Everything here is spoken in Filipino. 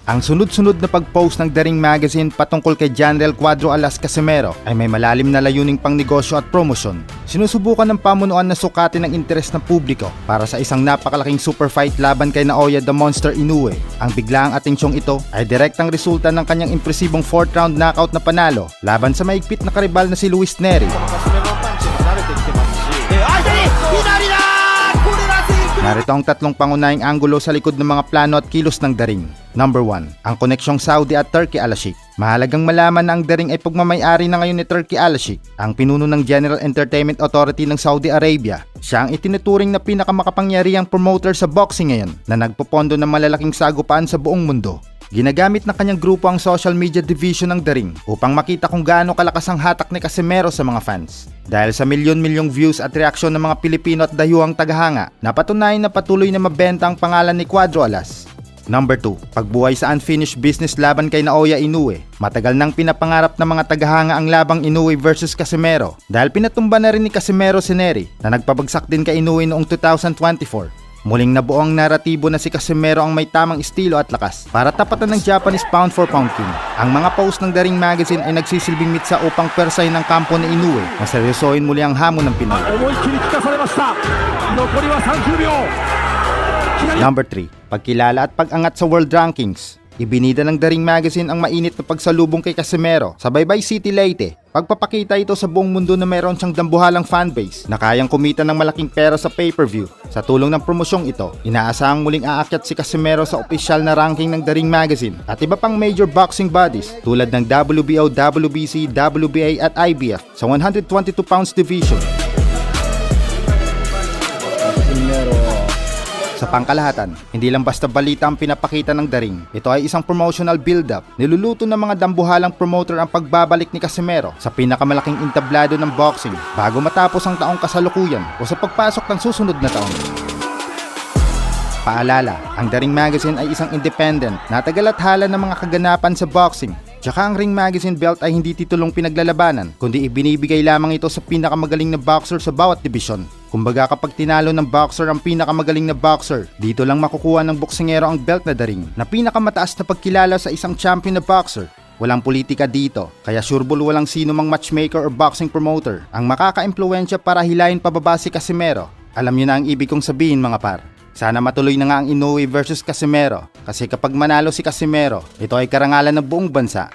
Ang sunod-sunod na pag-post ng The Ring Magazine patungkol kay General Cuadro Alas Casimero ay may malalim na layuning pang negosyo at promosyon. Sinusubukan ng pamunuan na sukatin ang interes ng publiko para sa isang napakalaking super fight laban kay Naoya the Monster Inoue. Ang biglaang atensyong ito ay direktang resulta ng kanyang impresibong 4th round knockout na panalo laban sa maigpit na karibal na si Luis Nery. Narito ang tatlong pangunahing anggulo sa likod ng mga plano at kilos ng The Ring. Number 1, ang koneksyong Saudi at Turkey Al-Sheikh. Mahalagang malaman na ang The Ring ay pagmamay-ari na ngayon ni Turkey Al-Sheikh, ang pinuno ng General Entertainment Authority ng Saudi Arabia. Siya ang itinuturing na pinakamakapangyarihang promoter sa boxing ngayon na nagpopondo ng malalaking sagupaan sa buong mundo. Ginagamit ng kanyang grupo ang social media division ng The Ring upang makita kung gaano kalakas ang hatak ni Casimero sa mga fans. Dahil sa milyon-milyong views at reaksyon ng mga Pilipino at dayuhang tagahanga, napatunayan na patuloy na mabenta ang pangalan ni Cuadro Alas. Number 2, pagbuhay sa unfinished business laban kay Naoya Inoue. Matagal nang pinapangarap ng mga tagahanga ang labang Inoue versus Casimero dahil pinatumba na rin ni Casimero si Nery na nagpabagsak din kay Inoue noong 2024. Muling nabuo ang naratibo na si Casimero ang may tamang estilo at lakas para tapatan ng Japanese pound for pound king. Ang mga post ng The Ring Magazine ay nagsisilbing mitsa upang pwersahin ng kampo ni Inoue na seryosohin muli ang hamon ng Pinoy. Number 3, pagkilala at pag-angat sa world rankings. Ibinida ng The Ring Magazine ang mainit na pagsalubong kay Casimero sa Baybay City, Leyte. Pagpapakita ito sa buong mundo na mayroon siyang dambuhalang fanbase na kayang kumita ng malaking pera sa pay-per-view. Sa tulong ng promosyong ito, inaasahang muling aakyat si Casimero sa opisyal na ranking ng The Ring Magazine at iba pang major boxing bodies tulad ng WBO, WBC, WBA at IBF sa 122 pounds division. Sa pangkalahatan, hindi lang basta balita ang pinapakita ng The Ring. Ito ay isang promotional build-up. Niluluto ng mga dambuhalang promoter ang pagbabalik ni Casimero sa pinakamalaking entablado ng boxing bago matapos ang taong kasalukuyan o sa pagpasok ng susunod na taon. Paalala, ang The Ring Magazine ay isang independent na tagalathala ng mga kaganapan sa boxing. Tsaka ang Ring Magazine belt ay hindi titulong pinaglalabanan, kundi ibinibigay lamang ito sa pinakamagaling na boxer sa bawat dibisyon. Kumbaga kapag tinalo ng boxer ang pinakamagaling na boxer, dito lang makukuha ng boksingero ang belt na The Ring, na pinakamataas na pagkilala sa isang champion na boxer. Walang politika dito, kaya sureball walang sino mang matchmaker or boxing promoter ang makaka-impluwensya para hilahin pababa si Casimero. Alam nyo na ang ibig kong sabihin mga par. Sana matuloy na nga ang Inoue versus Casimero kasi kapag manalo si Casimero, ito ay karangalan ng buong bansa.